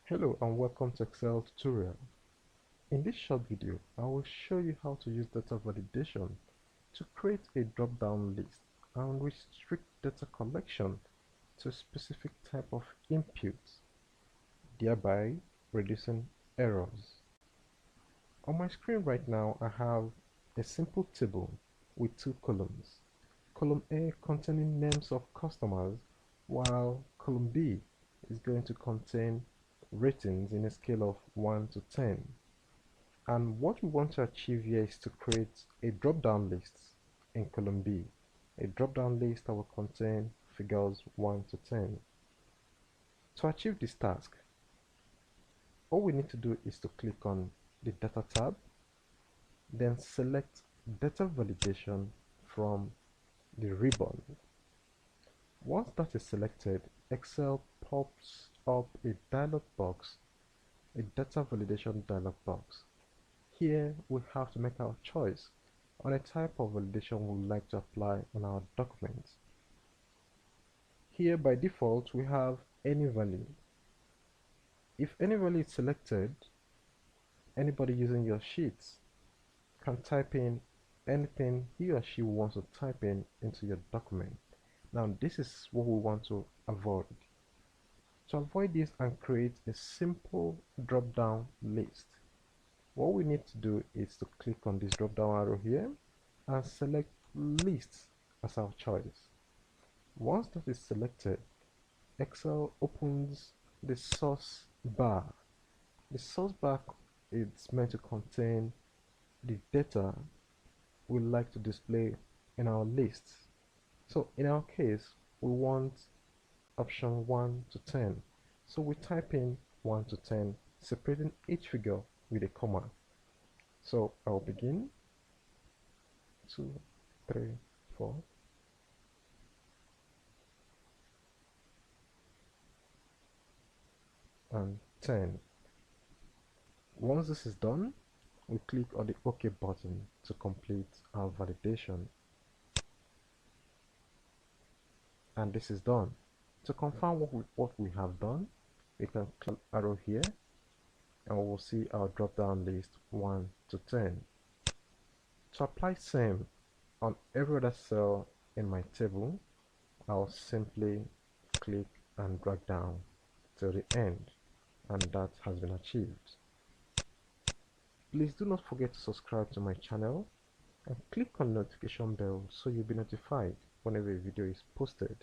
Hello and welcome to Excel tutorial. In this short video, I will show you how to use data validation to create a drop-down list and restrict data collection to a specific type of inputs, thereby reducing errors. On my screen right now, I have a simple table with two columns. Column A containing names of customers, while column B is going to contain ratings in a scale of 1 to 10. And what we want to achieve here is to create a drop-down list in column B. A drop-down list that will contain figures 1 to 10. To achieve this task, all we need to do is to click on the Data tab, then select Data Validation from the ribbon. Once that is selected, Excel pops up a dialog box, a data validation dialog box. Here we have to make our choice on a type of validation we would like to apply on our document. Here by default we have any value. If any value is selected, anybody using your sheets can type in anything he or she wants to type in into your document. Now this is what we want to avoid. To avoid this and create a simple drop-down list, what we need to do is to click on this drop-down arrow here and select List as our choice. Once that is selected, Excel opens the source bar. The source bar is meant to contain the data we like to display in our list. So in our case, we want option 1 to 10. So we type in 1 to 10, separating each figure with a comma. So I'll begin 2, 3, 4. And 10. Once this is done, we click on the OK button to complete our validation. And this is done. To confirm what we have done, we can click arrow here and we will see our drop-down list 1 to 10. To apply same on every other cell in my table, I'll simply click and drag down to the end, and that has been achieved. Please do not forget to subscribe to my channel and click on the notification bell so you'll be notified whenever a video is posted.